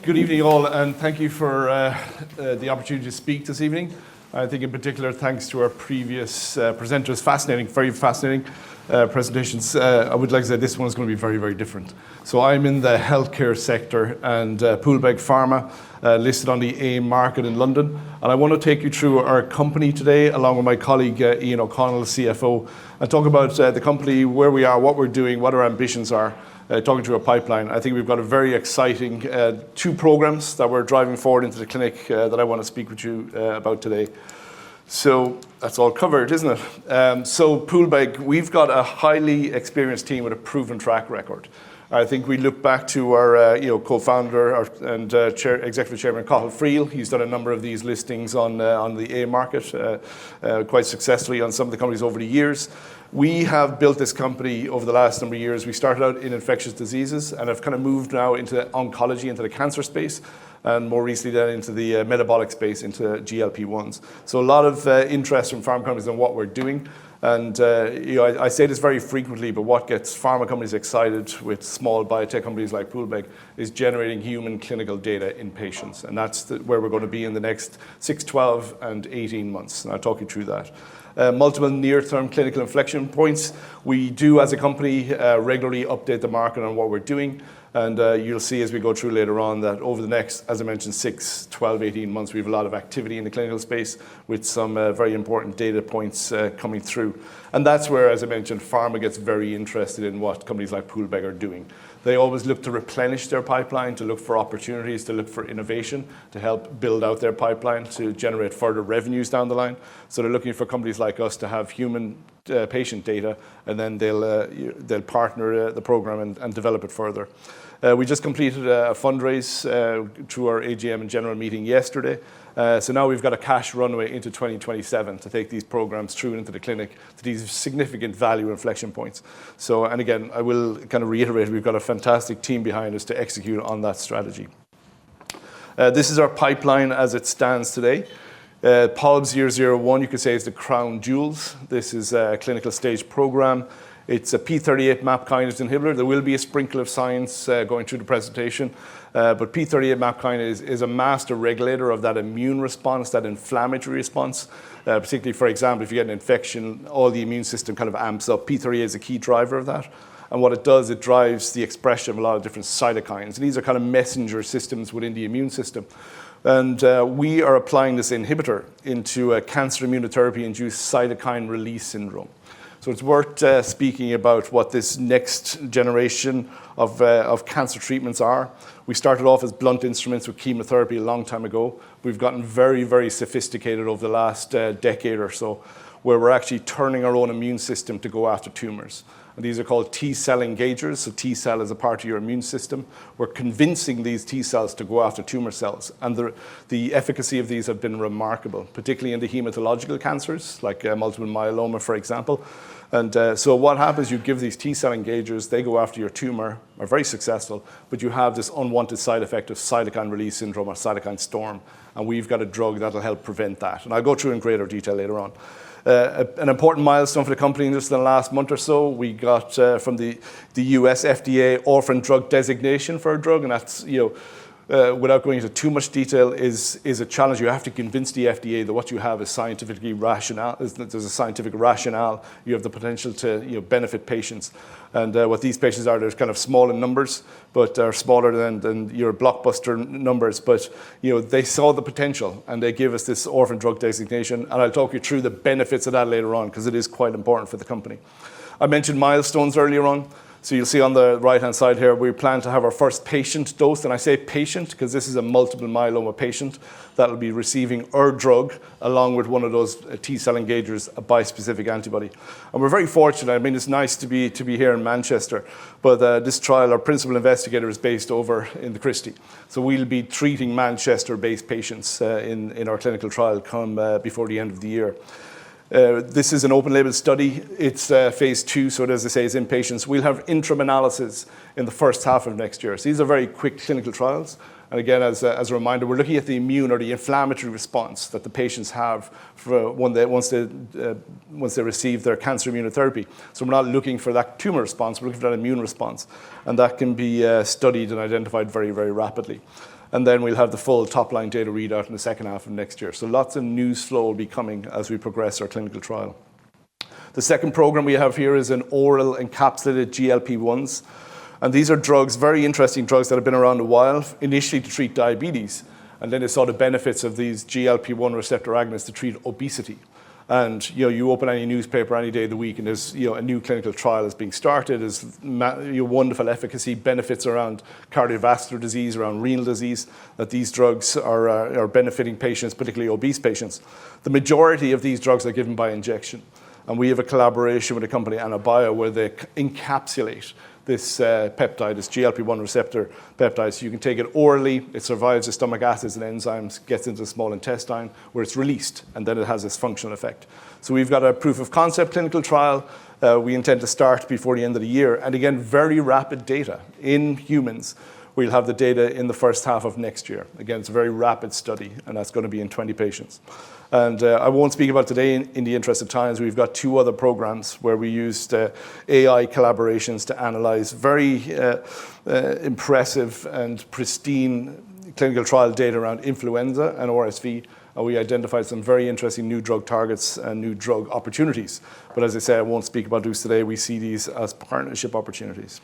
Good evening, all, and thank you for the opportunity to speak this evening. I think in particular, thanks to our previous presenters, very fascinating presentations. I would like to say this one is going to be very, very different. So I'm in the healthcare sector, and Poolbeg Pharma, listed on the AIM market in London. And I want to take you through our company today, along with my colleague Ian O'Connell, CFO, and talk about the company, where we are, what we're doing, what our ambitions are. Talking to a pipeline. I think we've got a very exciting two programs that we're driving forward into the clinic that I want to speak with you about today. So that's all covered, isn't it? So Poolbeg, we've got a highly experienced team with a proven track record. I think we look back to our co-founder and executive chairman, Cathal Friel. He's done a number of these listings on the AIM market quite successfully on some of the companies over the years. We have built this company over the last number of years. We started out in infectious diseases and have kind of moved now into oncology, into the cancer space, and more recently then into the metabolic space, into GLP-1s. So a lot of interest from pharma companies on what we're doing. And I say this very frequently, but what gets pharma companies excited with small biotech companies like Poolbeg is generating human clinical data in patients. And that's where we're going to be in the next 6, 12, and 18 months. And I'll talk you through that. Multiple near-term clinical inflection points. We do, as a company, regularly update the market on what we're doing. And you'll see as we go through later on that over the next, as I mentioned, 6, 12, 18 months, we have a lot of activity in the clinical space with some very important data points coming through. And that's where, as I mentioned, pharma gets very interested in what companies like Poolbeg are doing. They always look to replenish their pipeline, to look for opportunities, to look for innovation, to help build out their pipeline, to generate further revenues down the line. So they're looking for companies like us to have human patient data, and then they'll partner the program and develop it further. We just completed a fundraise through our AGM and general meeting yesterday. So now we've got a cash runway into 2027 to take these programs through into the clinic to these significant value inflection points. So, and again, I will kind of reiterate, we've got a fantastic team behind us to execute on that strategy. This is our pipeline as it stands today. POLB 001, you could say, is the crown jewels. This is a clinical stage program. It's a p38 MAP kinase inhibitor. There will be a sprinkle of science going through the presentation, but p38 MAP kinase is a master regulator of that immune response, that inflammatory response. Particularly, for example, if you get an infection, all the immune system kind of amps up. P38 is a key driver of that. And what it does, it drives the expression of a lot of different cytokines. And these are kind of messenger systems within the immune system. And we are applying this inhibitor into a cancer immunotherapy-induced cytokine release syndrome. So it's worth speaking about what this next generation of cancer treatments are. We started off as blunt instruments with chemotherapy a long time ago. We've gotten very, very sophisticated over the last decade or so, where we're actually turning our own immune system to go after tumors. And these are called T-cell engagers. So T-cell is a part of your immune system. We're convincing these T-cells to go after tumor cells. And the efficacy of these have been remarkable, particularly in the hematological cancers, like multiple myeloma, for example. And so what happens, you give these T-cell engagers, they go after your tumor, are very successful, but you have this unwanted side effect of cytokine release syndrome or cytokine storm. And we've got a drug that'll help prevent that. And I'll go through in greater detail later on. An important milestone for the company in just the last month or so, we got from the US FDA orphan drug designation for a drug, and that's, without going into too much detail, is a challenge. You have to convince the FDA that what you have is scientifically rational. There's a scientific rationale. You have the potential to benefit patients. And what these patients are, they're kind of small in numbers, but are smaller than your blockbuster numbers. But they saw the potential, and they gave us this orphan drug designation. And I'll talk you through the benefits of that later on, because it is quite important for the company. I mentioned milestones earlier on. So you'll see on the right-hand side here, we plan to have our first patient dose. And I say patient because this is a multiple myeloma patient that will be receiving our drug along with one of those T-cell engagers, a bispecific antibody. And we're very fortunate. I mean, it's nice to be here in Manchester. But this trial, our principal investigator is based over in the Christie. So we'll be treating Manchester-based patients in our clinical trial come before the end of the year. This is an open label study. It's phase 2, so as I say, it's in patients. We'll have interim analysis in the first half of next year. So these are very quick clinical trials. And again, as a reminder, we're looking at the immune or the inflammatory response that the patients have for once they receive their cancer immunotherapy. So we're not looking for that tumor response, we're looking for that immune response. And that can be studied and identified very, very rapidly. And then we'll have the full top-line data readout in the second half of next year. So lots of news flow will be coming as we progress our clinical trial. The second program we have here is an oral encapsulated GLP-1s. And these are drugs, very interesting drugs that have been around a while, initially to treat diabetes. And then they saw the benefits of these GLP-1 receptor agonists to treat obesity. And you open any newspaper any day of the week, and there's a new clinical trial is being started. There's wonderful efficacy benefits around cardiovascular disease, around renal disease, that these drugs are benefiting patients, particularly obese patients. The majority of these drugs are given by injection. And we have a collaboration with a company, Anabio, where they encapsulate this peptide, this GLP-1 receptor peptide. So you can take it orally, it survives the stomach acids and enzymes, gets into the small intestine, where it's released, and then it has this functional effect. So we've got a proof of concept clinical trial. We intend to start before the end of the year. And again, very rapid data in humans. We'll have the data in the first half of next year. Again, it's a very rapid study, and that's going to be in 20 patients. And I won't speak about today in the interest of time. We've got 2 other programs where we used AI collaborations to analyze very impressive and pristine clinical trial data around influenza and RSV. And we identified some very interesting new drug targets and new drug opportunities. But as I say, I won't speak about those today. We see these as partnership opportunities.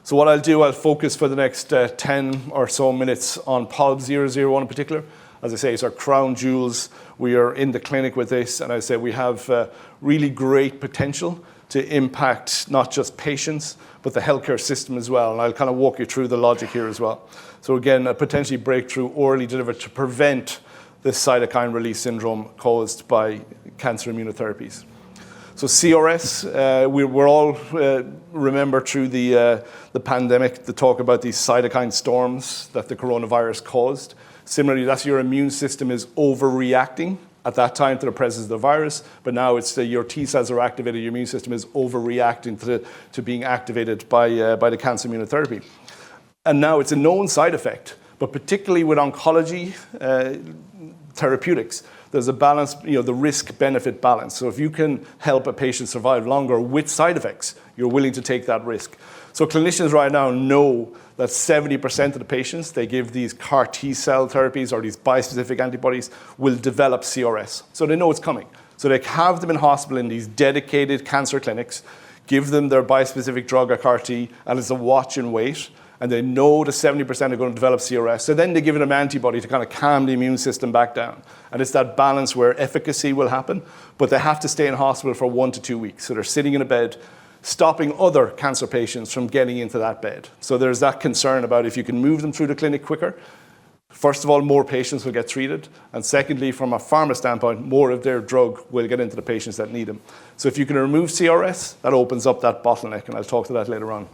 So what I'll do, I'll focus for the next 10 or so minutes on POLB 001 in particular. As I say, it's our crown jewels. We are in the clinic with this, and I say we have really great potential to impact not just patients, but the healthcare system as well. And I'll kind of walk you through the logic here as well. So again, a potentially breakthrough orally delivered to prevent this cytokine release syndrome caused by cancer immunotherapies. So CRS, we're all remember through the pandemic the talk about these cytokine storms that the coronavirus caused. Similarly, that's your immune system is overreacting at that time to the presence of the virus, but now it's your T cells are activated, your immune system is overreacting to being activated by the cancer immunotherapy. And now it's a known side effect, but particularly with oncology therapeutics, there's a balance, the risk-benefit balance. So if you can help a patient survive longer with side effects, you're willing to take that risk. So clinicians right now know that 70% of the patients they give these CAR T cell therapies or these bispecific antibodies will develop CRS. So they know it's coming. So they have them in hospital in these dedicated cancer clinics, give them their bispecific drug or CAR T, and it's a watch and wait. And they know the 70% are going to develop CRS. So then they give them an antibody to kind of calm the immune system back down. And it's that balance where efficacy will happen, but they have to stay in hospital for 1 to 2 weeks. So they're sitting in a bed, stopping other cancer patients from getting into that bed. So there's that concern about if you can move them through the clinic quicker, first of all, more patients will get treated. And secondly, from a pharma standpoint, more of their drug will get into the patients that need them. So if you can remove CRS, that opens up that bottleneck, and I'll talk to that later on.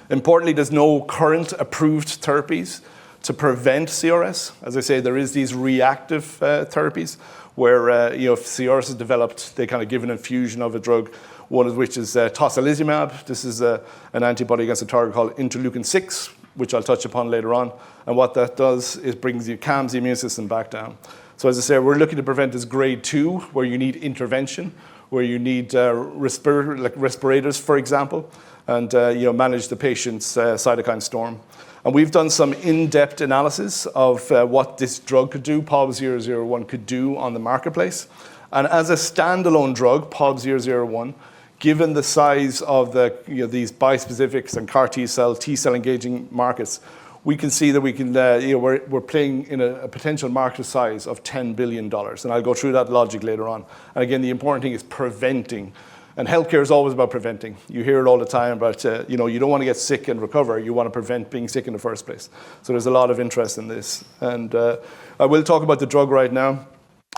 Importantly, there's no current approved therapies to prevent CRS. As I say, there is these reactive therapies where if CRS is developed, they kind of give an infusion of a drug, one of which is tocilizumab. This is an antibody against a target called interleukin-6, which I'll touch upon later on. And what that does is calms the immune system back down. So as I say, we're looking to prevent this grade 2, where you need intervention, where you need respirators, for example, and manage the patient's cytokine storm. And we've done some in-depth analysis of what this drug could do, POLB 001 could do on the marketplace. And as a standalone drug, POLB 001, given the size of these bispecifics and CAR T-cell engaging markets, we can see that we can, we're playing in a potential market size of $10 billion. And I'll go through that logic later on. And again, the important thing is preventing. And healthcare is always about preventing. You hear it all the time about, you don't want to get sick and recover. You want to prevent being sick in the first place. So there's a lot of interest in this. And I will talk about the drug right now.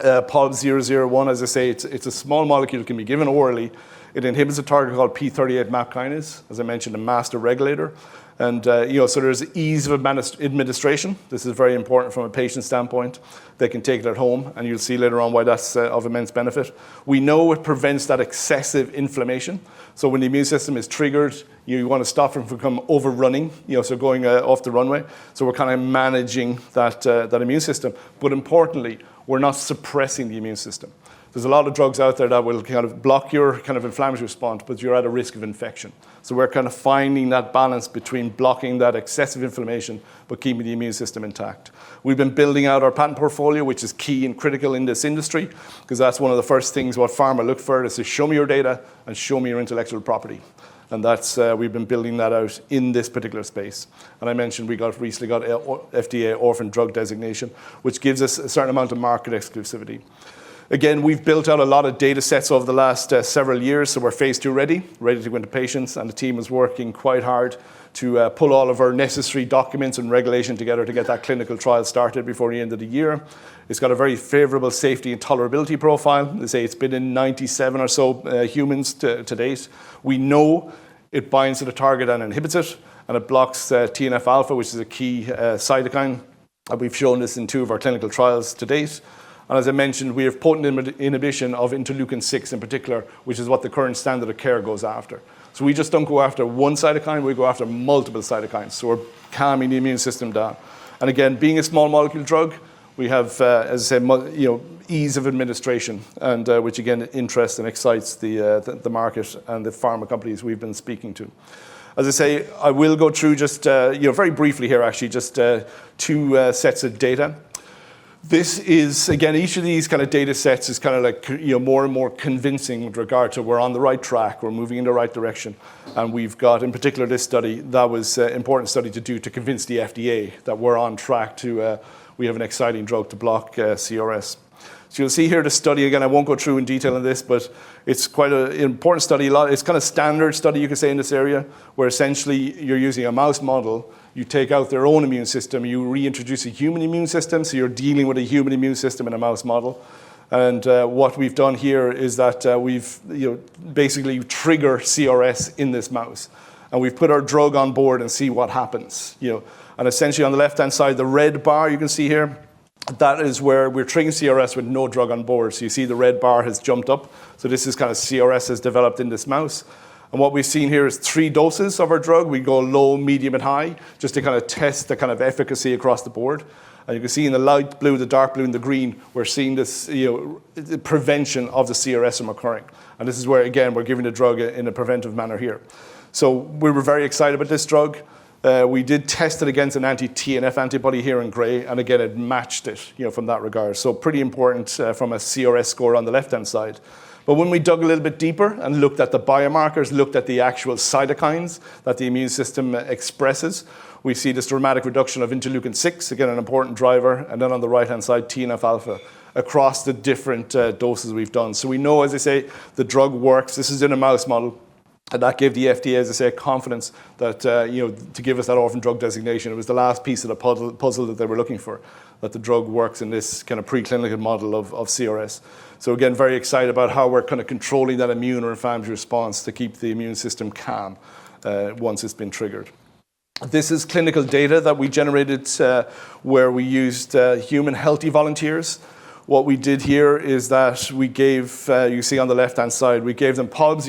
POLB 001, as I say, it's a small molecule. It can be given orally. It inhibits a target called p38 MAP kinase, as I mentioned, a master regulator. And so there's ease of administration. This is very important from a patient standpoint. They can take it at home, and you'll see later on why that's of immense benefit. We know it prevents that excessive inflammation. So when the immune system is triggered, you want to stop it from overrunning, so going off the runway. So we're kind of managing that immune system. But importantly, we're not suppressing the immune system. There's a lot of drugs out there that will kind of block your kind of inflammatory response, but you're at a risk of infection. So we're kind of finding that balance between blocking that excessive inflammation, but keeping the immune system intact. We've been building out our patent portfolio, which is key and critical in this industry, because that's one of the first things what pharma look for is to show me your data and show me your intellectual property. And that's we've been building that out in this particular space. And I mentioned we recently got FDA orphan drug designation, which gives us a certain amount of market exclusivity. Again, we've built out a lot of data sets over the last several years, so we're phase 2 ready to go into patients, and the team is working quite hard to pull all of our necessary documents and regulation together to get that clinical trial started before the end of the year. It's got a very favorable safety and tolerability profile. They say it's been in 97 or so humans to date. We know it binds to the target and inhibits it, and it blocks TNF-alpha, which is a key cytokine. We've shown this in 2 of our clinical trials to date. And as I mentioned, we have potent inhibition of interleukin-6 in particular, which is what the current standard of care goes after. So we just don't go after one cytokine, we go after multiple cytokines. So we're calming the immune system down. And again, being a small molecule drug, we have, as I said, ease of administration, and which again interests and excites the market and the pharma companies we've been speaking to. As I say, I will go through just very briefly here, actually, just 2 sets of data. This is, again, each of these kind of data sets is kind of like, more and more convincing with regard to we're on the right track, we're moving in the right direction. And we've got, in particular, this study, that was an important study to do to convince the FDA that we're on track to, we have an exciting drug to block CRS. So you'll see here the study, again, I won't go through in detail on this, but it's quite an important study. It's kind of standard study, you could say, in this area, where essentially you're using a mouse model. You take out their own immune system, you reintroduce a human immune system, so you're dealing with a human immune system in a mouse model. And what we've done here is that we've basically trigger CRS in this mouse. And we've put our drug on board and see what happens. And essentially on the left-hand side, the red bar you can see here, that is where we're triggering CRS with no drug on board. So you see the red bar has jumped up. So this is kind of CRS has developed in this mouse. And what we've seen here is 3 doses of our drug. We go low, medium, and high, just to kind of test the kind of efficacy across the board. And you can see in the light blue, the dark blue, and the green, we're seeing this the prevention of the CRS from occurring. And this is where, again, we're giving the drug in a preventive manner here. So we were very excited about this drug. We did test it against an anti-TNF antibody here in gray, and again, it matched it from that regard. So pretty important from a CRS score on the left-hand side. But when we dug a little bit deeper and looked at the biomarkers, looked at the actual cytokines that the immune system expresses, we see this dramatic reduction of interleukin-6, again, an important driver, and then on the right-hand side, TNF-alpha, across the different doses we've done. So we know, as I say, the drug works. This is in a mouse model. And that gave the FDA, as I say, confidence that, to give us that orphan drug designation. It was the last piece of the puzzle that they were looking for, that the drug works in this kind of preclinical model of CRS. So again, very excited about how we're kind of controlling that immune or inflammatory response to keep the immune system calm once it's been triggered. This is clinical data that we generated where we used human healthy volunteers. What we did here is that we gave, you see on the left-hand side, we gave them POLB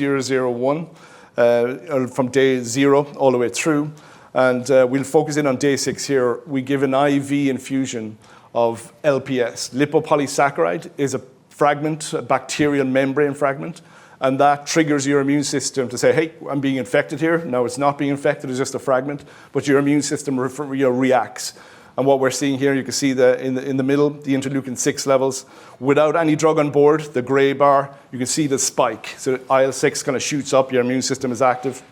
001 from day 0 all the way through. And we'll focus in on day 6 here. We give an IV infusion of LPS. Lipopolysaccharide is a fragment, a bacterial membrane fragment. And that triggers your immune system to say, hey, I'm being infected here. No, it's not being infected, it's just a fragment. But your immune system reacts. And what we're seeing here, you can see in the middle, the interleukin-6 levels. Without any drug on board, the gray bar, you can see the spike. So IL-6 kind of shoots up, your immune system is active.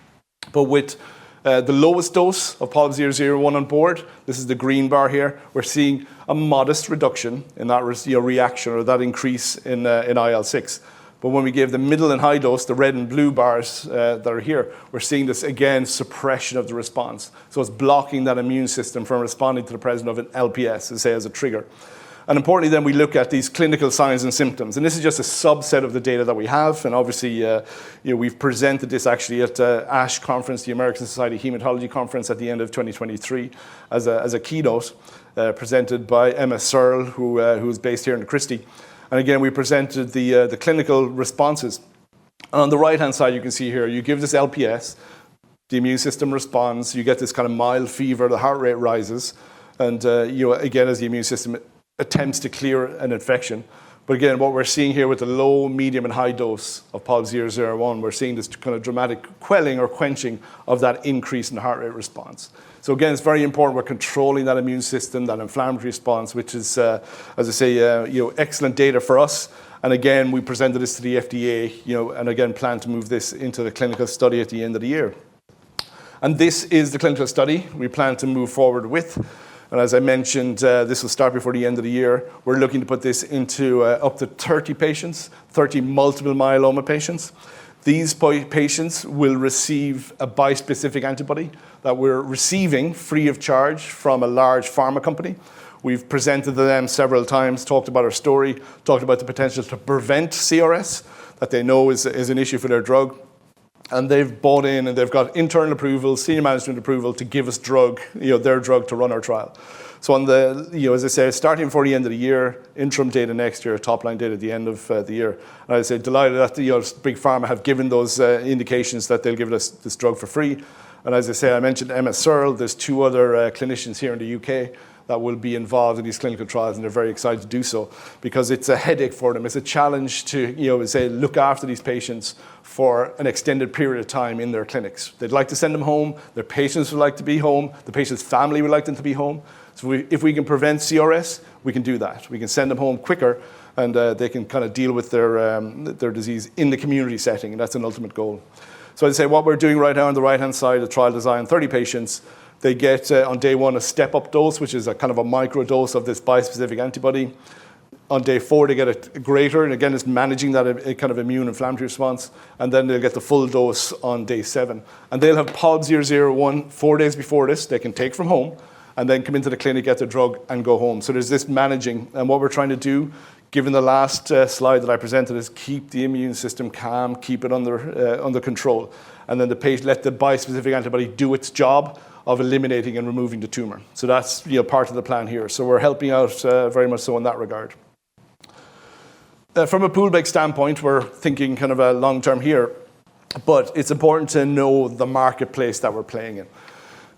But with the lowest dose of POLB 001 on board, this is the green bar here, we're seeing a modest reduction in that reaction or that increase in IL-6. But when we gave the middle and high dose, the red and blue bars that are here, we're seeing this, again, suppression of the response. So it's blocking that immune system from responding to the presence of an LPS, say, as a trigger. And importantly, then we look at these clinical signs and symptoms. And this is just a subset of the data that we have. And obviously, we've presented this actually at ASH conference, the American Society of Hematology conference at the end of 2023 as a keynote presented by Emma Searle, who is based here in Christie. And again, we presented the clinical responses. And on the right-hand side, you can see here, you give this LPS, the immune system responds, you get this kind of mild fever, the heart rate rises, and again, as the immune system attempts to clear an infection. But again, what we're seeing here with the low, medium, and high dose of POLB001, we're seeing this kind of dramatic quelling or quenching of that increase in heart rate response. So again, it's very important we're controlling that immune system, that inflammatory response, which is, as I say, excellent data for us. And again, we presented this to the FDA, and again, plan to move this into the clinical study at the end of the year. And this is the clinical study we plan to move forward with. And as I mentioned, this will start before the end of the year. We're looking to put this into up to 30 patients, 30 multiple myeloma patients. These patients will receive a bispecific antibody that we're receiving free of charge from a large pharma company. We've presented to them several times, talked about our story, talked about the potential to prevent CRS that they know is an issue for their drug. And they've bought in and they've got internal approval, senior management approval to give us their drug to run our trial. So on the, as I say, starting before the end of the year, interim data next year, top line data at the end of the year. And I say delighted that Big Pharma have given those indications that they'll give us this drug for free. And as I say, I mentioned Emma Searle. There's 2 other clinicians here in the UK that will be involved in these clinical trials, and they're very excited to do so because it's a headache for them. It's a challenge to, say, look after these patients for an extended period of time in their clinics. They'd like to send them home. Their patients would like to be home. The patient's family would like them to be home. So if we can prevent CRS, we can do that. We can send them home quicker, and they can kind of deal with their disease in the community setting, and that's an ultimate goal. So I'd say what we're doing right now on the right-hand side, the trial design, 30 patients. They get, on day 1, a step-up dose, which is a kind of a micro dose of this bispecific antibody. On day 4, they get a greater, and again, it's managing that kind of immune inflammatory response. And then they'll get the full dose on day 7. And they'll have POLB001 4 days before this. They can take from home and then come into the clinic, get their drug, and go home. So there's this managing. And what we're trying to do, given the last slide that I presented, is keep the immune system calm, keep it under control. And then let the bispecific antibody do its job of eliminating and removing the tumor. So that's part of the plan here. So we're helping out very much so in that regard. From a Poolbeg standpoint, we're thinking kind of a long-term here, but it's important to know the marketplace that we're playing in.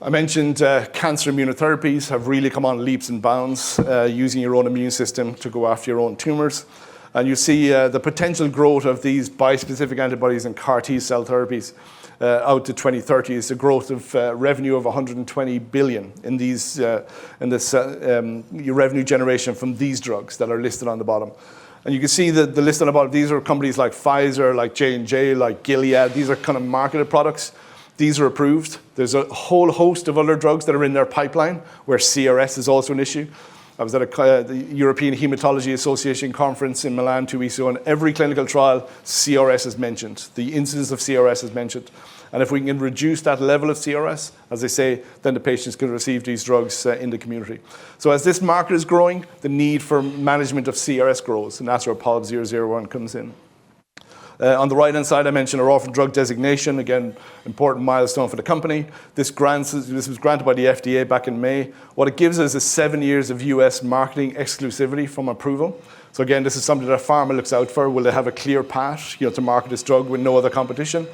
I mentioned cancer immunotherapies have really come on leaps and bounds, using your own immune system to go after your own tumors. And you see the potential growth of these bispecific antibodies and CAR T cell therapies out to 2030 is a growth of revenue of 120 billion in this revenue generation from these drugs that are listed on the bottom. And you can see the list on the bottom. These are companies like Pfizer, like J&J, like Gilead. These are kind of marketed products. These are approved. There's a whole host of other drugs that are in their pipeline where CRS is also an issue. I was at the European Hematology Association conference in Milan 2 weeks ago, and every clinical trial, CRS is mentioned. The incidence of CRS is mentioned. And if we can reduce that level of CRS, as I say, then the patients can receive these drugs in the community. So as this market is growing, the need for management of CRS grows, and that's where POLB001 comes in. On the right-hand side, I mentioned our orphan drug designation. Again, important milestone for the company. This was granted by the FDA back in May. What it gives us is 7 years of US marketing exclusivity from approval. So again, this is something that pharma looks out for. Will they have a clear path to market this drug with no other competition?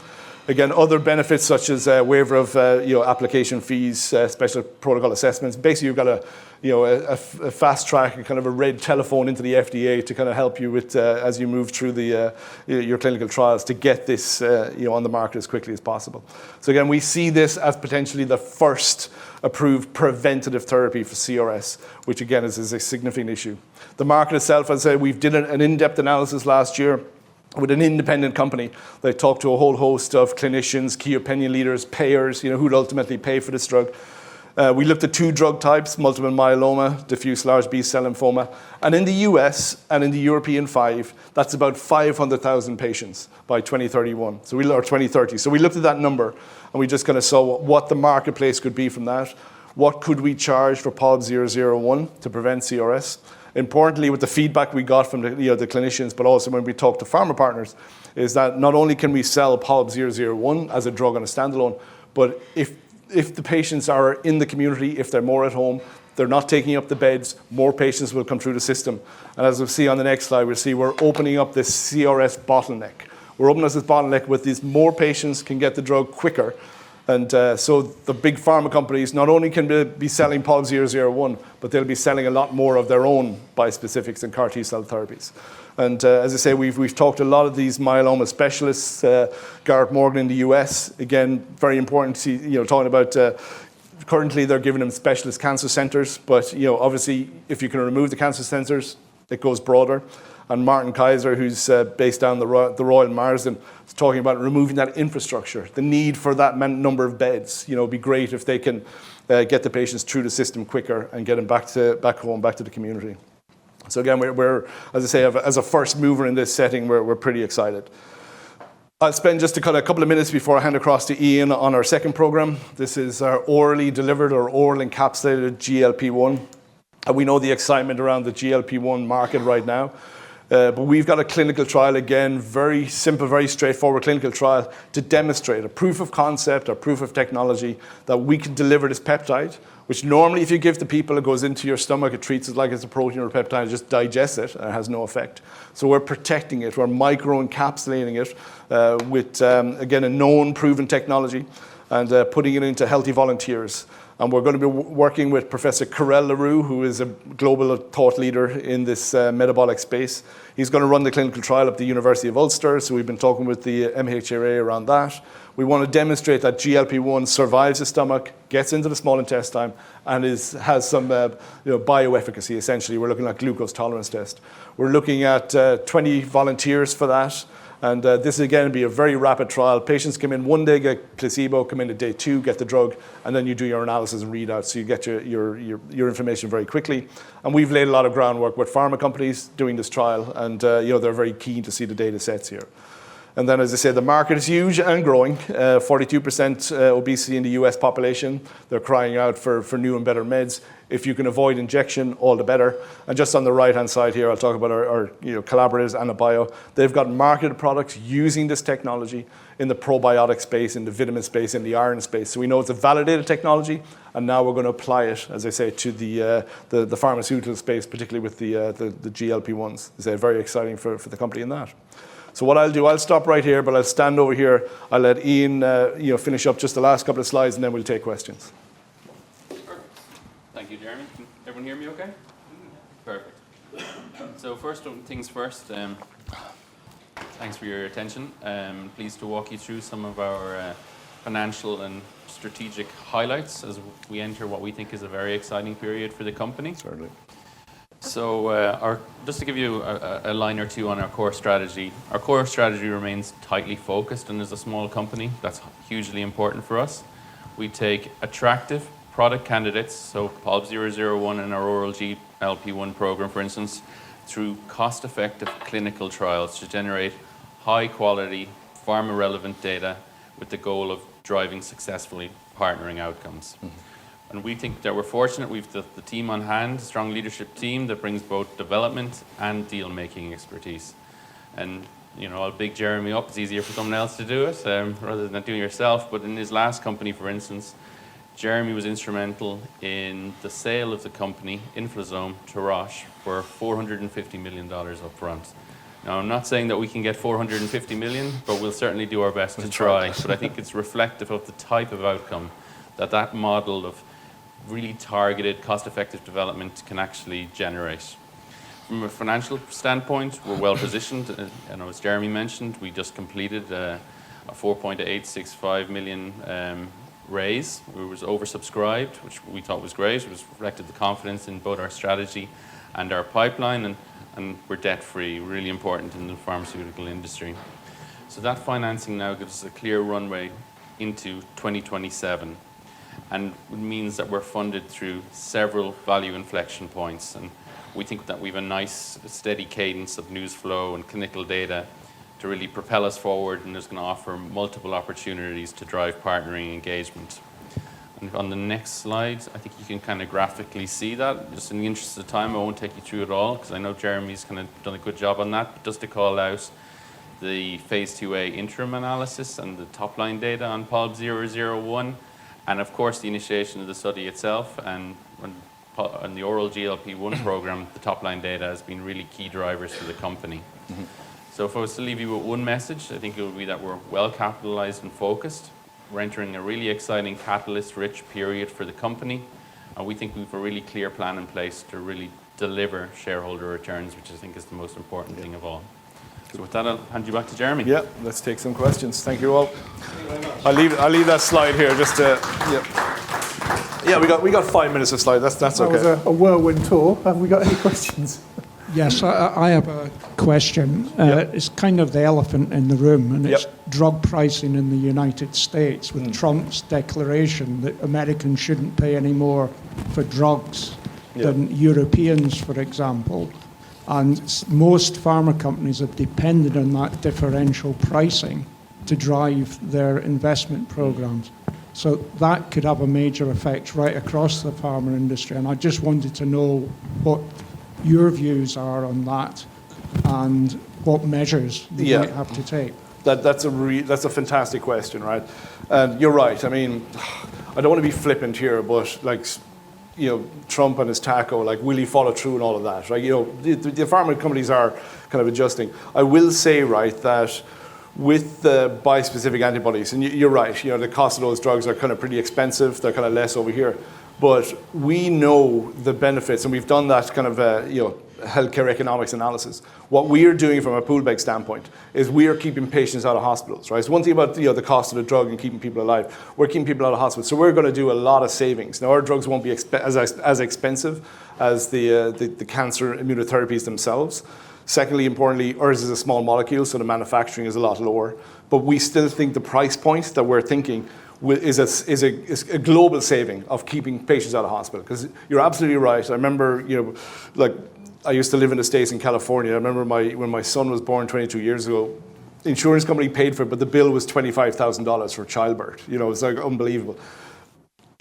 Again, other benefits such as waiver of application fees, special protocol assessments. Basically, you've got a fast track and kind of a red telephone into the FDA to kind of help you with as you move through your clinical trials to get this on the market as quickly as possible. So again, we see this as potentially the first approved preventative therapy for CRS, which again is a significant issue. The market itself, as I say, we've did an in-depth analysis last year with an independent company. They talked to a whole host of clinicians, key opinion leaders, payers, who'd ultimately pay for this drug. We looked at 2 drug types, multiple myeloma, diffuse large B-cell lymphoma. And in the US and in the European 5, that's about 500,000 patients by 2031, or 2030. So we looked at that number, and we just kind of saw what the marketplace could be from that. What could we charge for POLB001 to prevent CRS? Importantly, with the feedback we got from the clinicians, but also when we talked to pharma partners, is that not only can we sell POLB001 as a drug on a standalone, but if the patients are in the community, if they're more at home, they're not taking up the beds, more patients will come through the system. And as we'll see on the next slide, we'll see we're opening up this CRS bottleneck. We're opening up this bottleneck with these more patients can get the drug quicker. And so the big pharma companies not only can be selling POLB001, but they'll be selling a lot more of their own bispecifics and CAR T cell therapies. And as I say, we've talked to a lot of these myeloma specialists, Garrett Morgan in the US, again, very important to, talking about currently they're giving them specialist cancer centers, but obviously if you can remove the cancer centers, it goes broader. And Martin Kaiser, who's based down the Royal Marsden, is talking about removing that infrastructure, the need for that number of beds. It'd be great if they can get the patients through the system quicker and get them back home, back to the community. So again, we're as I say, as a first mover in this setting, we're pretty excited. I'll spend just a couple of minutes before I hand across to Ian on our second program. This is our orally delivered or oral encapsulated GLP-1. We know the excitement around the GLP-1 market right now. But we've got a clinical trial, again, very simple, very straightforward clinical trial to demonstrate a proof of concept or proof of technology that we can deliver this peptide, which normally if you give to people, it goes into your stomach, it treats it like it's a protein or a peptide, it just digests it, and it has no effect. So we're protecting it, we're micro-encapsulating it with, again, a known proven technology and putting it into healthy volunteers. And we're going to be working with Professor Carel Leroux, who is a global thought leader in this metabolic space. He's going to run the clinical trial at the University of Ulster, so we've been talking with the MHRA around that. We want to demonstrate that GLP-1 survives the stomach, gets into the small intestine, and has some bioefficacy, essentially. We're looking at glucose tolerance test. We're looking at 20 volunteers for that. And this, again, will be a very rapid trial. Patients come in one day, get placebo, come in at day 2, get the drug, and then you do your analysis and readout, so you get your information very quickly. And we've laid a lot of groundwork with pharma companies doing this trial, and they're very keen to see the data sets here. And then, as I said, the market is huge and growing. 42% obesity in the US population. They're crying out for new and better meds. If you can avoid injection, all the better. And just on the right-hand side here, I'll talk about our collaborators, Anabio. They've got marketed products using this technology in the probiotic space, in the vitamin space, in the iron space. So we know it's a validated technology, and now we're going to apply it, as I say, to the pharmaceutical space, particularly with the GLP-1s. It's very exciting for the company in that. So what I'll do, I'll stop right here, but I'll stand over here. I'll let Ian finish up just the last couple of slides, and then we'll take questions. Perfect. Thank you, Jeremy. Can everyone hear me okay? Perfect. So first things first, thanks for your attention. Pleased to walk you through some of our financial and strategic highlights as we enter what we think is a very exciting period for the company. Certainly. So just to give you a line or two on our core strategy remains tightly focused, and as a small company, that's hugely important for us. We take attractive product candidates, so POLB 001 and our oral GLP-1 program, for instance, through cost-effective clinical trials to generate high-quality, pharma-relevant data with the goal of driving successfully partnering outcomes. Mm-hmm. And we think that we're fortunate. We've the team on hand, a strong leadership team that brings both development and deal-making expertise. And, I'll big Jeremy up. It's easier for someone else to do it rather than doing it yourself. But in his last company, for instance, Jeremy was instrumental in the sale of the company, Inflazome, to Roche for $450 million up front. Now, I'm not saying that we can get $450 million, but we'll certainly do our best to try. But I think it's reflective of the type of outcome that model of really targeted, cost-effective development can actually generate. From a financial standpoint, we're well positioned. And as Jeremy mentioned, we just completed a 4.865 million raise. It was oversubscribed, which we thought was great. It was reflected the confidence in both our strategy and our pipeline, and we're debt-free, really important in the pharmaceutical industry. So that financing now gives us a clear runway into 2027. And it means that we're funded through several value inflection points. And we think that we have a nice, steady cadence of news flow and clinical data to really propel us forward, and is going to offer multiple opportunities to drive partnering engagement. And on the next slide, I think you can kind of graphically see that. Just in the interest of time, I won't take you through it all, because I know Jeremy's kind of done a good job on that. But just to call out the phase 2A interim analysis and the top-line data on POLB 001, and of course the initiation of the study itself, and the oral GLP-1 program, the top-line data has been really key drivers for the company. Mm-hmm. So if I was to leave you with one message, I think it would be that we're well capitalized and focused. We're entering a really exciting catalyst-rich period for the company, and we think we have a really clear plan in place to really deliver shareholder returns, which I think is the most important thing of all. So with that, I'll hand you back to Jeremy. Yeah, let's take some questions. Thank you all. I'll leave that slide here just to. Yeah, we got 5 minutes of slide. That's okay. That was a whirlwind tour. Have we got any questions? Yes, I have a question. It's kind of the elephant in the room, and it's drug pricing in the United States with Trump's declaration that Americans shouldn't pay any more for drugs than Europeans, for example. And most pharma companies have depended on that differential pricing to drive their investment programs. So that could have a major effect right across the pharma industry. And I just wanted to know what your views are on that and what measures you might have to take. That's a fantastic question, right? And you're right. I mean, I don't want to be flippant here, but like, Trump and his taco, like, will he follow through and all of that, right? The pharma companies are kind of adjusting. I will say, right, that with the bispecific antibodies, and you're right, the cost of those drugs are kind of pretty expensive. They're kind of less over here. But we know the benefits, and we've done that kind of, healthcare economics analysis. What we are doing from a Poolbeg standpoint is we are keeping patients out of hospitals, right? It's one thing about the cost of the drug and keeping people alive. We're keeping people out of hospitals, so we're going to do a lot of savings. Now, our drugs won't be as expensive as the cancer immunotherapies themselves. Secondly, importantly, ours is a small molecule, so the manufacturing is a lot lower. But we still think the price point that we're thinking is a global saving of keeping patients out of hospital. Because you're absolutely right. I remember, I used to live in the States in California. I remember when my son was born 22 years ago, the insurance company paid for it, but the bill was $25,000 for childbirth. It's like unbelievable.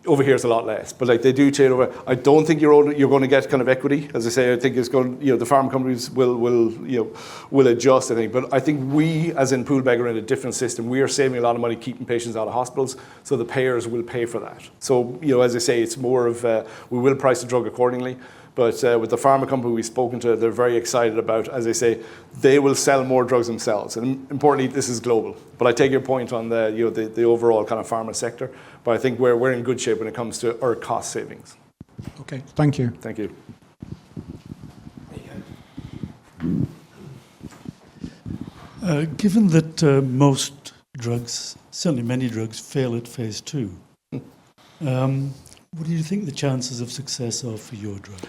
Over here it's a lot less, but like they do trade over. I don't think you're going to get kind of equity. As I say, I think it's going. The pharma companies will adjust. I think, but I think we, as in Poolbeg, are in a different system. We are saving a lot of money keeping patients out of hospitals, so the payers will pay for that. So as I say, it's more of we will price the drug accordingly. But with the pharma company we've spoken to, they're very excited about, as I say, they will sell more drugs themselves. And importantly, this is global. But I take your point on the overall kind of pharma sector. But I think we're in good shape when it comes to our cost savings. Okay, thank you. Thank you. Given that most drugs, certainly many drugs, fail at phase 2, what do you think the chances of success are for your drug?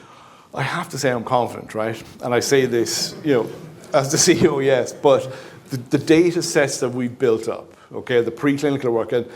I have to say I'm confident, right? And I say this, as the CEO, yes, but the data sets that we've built up, okay, the preclinical work, and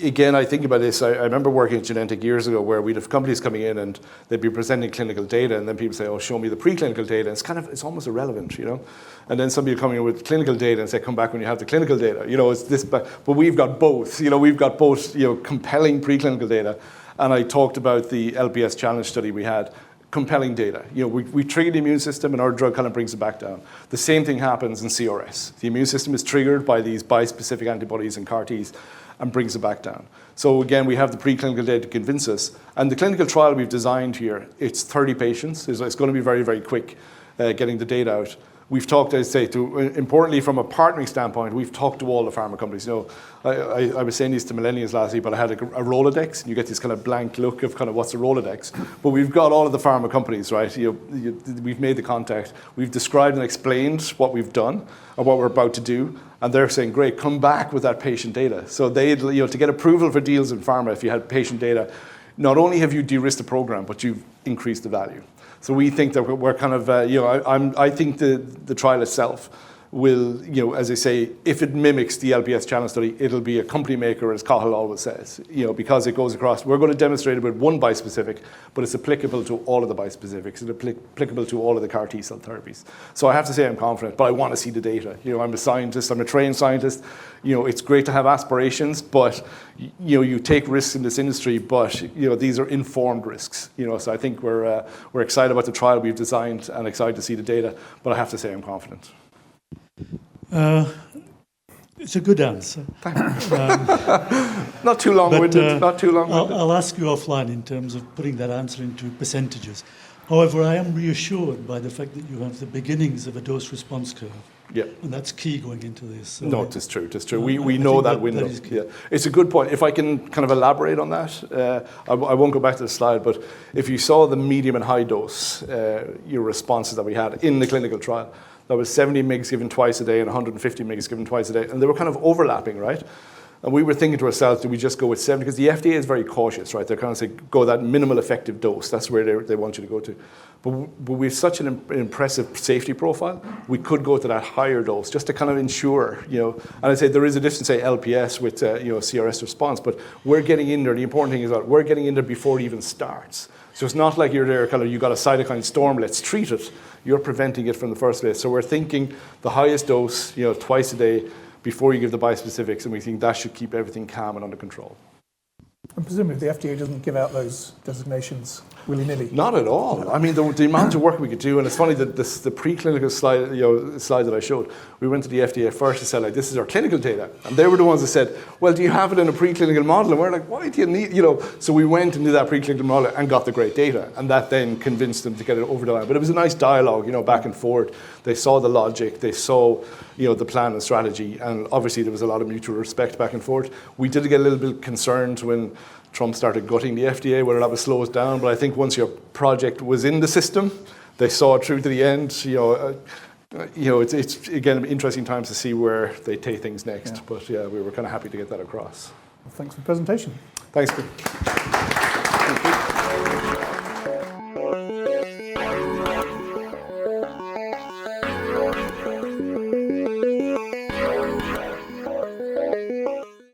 again, I think about this, I remember working at Genentech years ago where we'd have companies coming in and they'd be presenting clinical data, and then people say, oh, show me the preclinical data. It's almost irrelevant, And then somebody coming in with clinical data and say, come back when you have the clinical data. It's this, but we've got both. We've got both, compelling preclinical data. And I talked about the LPS challenge study we had. Compelling data. We trigger the immune system and our drug kind of brings it back down. The same thing happens in CRS. The immune system is triggered by these bispecific antibodies and CAR-Ts and brings it back down. So again, we have the preclinical data to convince us. And the clinical trial we've designed here, it's 30 patients. It's going to be very, very quick getting the data out. We've talked, I'd say, importantly from a partnering standpoint, we've talked to all the pharma companies. I was saying this to millennials last week, but I had a Rolodex, and you get this kind of blank look of kind of what's a Rolodex. But we've got all of the pharma companies, right? We've made the contact. We've described and explained what we've done and what we're about to do. And they're saying, great, come back with that patient data. So to get approval for deals in pharma, if you had patient data, not only have you de-risked the program, but you've increased the value. So we think that we're kind of, I think the trial itself will, as I say, if it mimics the LPS challenge study, it'll be a company maker, as Cathal always says, because it goes across. We're going to demonstrate it with one bispecific, but it's applicable to all of the bispecifics. It's applicable to all of the CAR-T cell therapies. So I have to say I'm confident, but I want to see the data. I'm a scientist. I'm a trained scientist. It's great to have aspirations, but you take risks in this industry, but these are informed risks. So I think we're excited about the trial we've designed and excited to see the data, but I have to say I'm confident. It's a good answer. Not too long-winded. Not too long-winded. I'll ask you offline in terms of putting that answer into percentages. However, I am reassured by the fact that you have the beginnings of a dose-response curve. Yeah. And that's key going into this. So No, it is true. It is true. I We know think that window. that is key. Yeah. It's a good point. If I can kind of elaborate on that, I won't go back to the slide, but if you saw the medium and high dose, your responses that we had in the clinical trial, that was 70 mgs given twice a day and 150 mgs given twice a day, and they were kind of overlapping, right? And we were thinking to ourselves, do we just go with 70? Because the FDA is very cautious, right? They're kind of saying, go that minimal effective dose. That's where they want you to go to. But we have such an impressive safety profile, we could go to that higher dose just to kind of ensure, and I'd say there is a difference, say, LPS with, CRS response, but we're getting in there. The important thing is that we're getting in there before it even starts. So it's not like you're there, kind of, you got a cytokine storm, let's treat it. You're preventing it from the first place. So we're thinking the highest dose, twice a day before you give the bispecifics, and we think that should keep everything calm and under control. And presumably the FDA doesn't give out those designations willy-nilly. Not at all. I mean, the amount of work we could do, and it's funny that the preclinical slide that I showed, we went to the FDA first and said, like, this is our clinical data. And they were the ones that said, well, do you have it in a preclinical model? And we're like, why do you need, So we went and did that preclinical model and got the great data. And that then convinced them to get it over the line. But it was a nice dialogue, back and forth. They saw the logic, they saw, the plan and strategy. And obviously there was a lot of mutual respect back and forth. We did get a little bit concerned when Trump started gutting the FDA, whether that would slow us down. But I think once your project was in the system, they saw it through to the end. It's again interesting times to see where they take things next. Yeah. But yeah, we were kind of happy to get that across. Well, thanks for the presentation. Thanks. Thank you.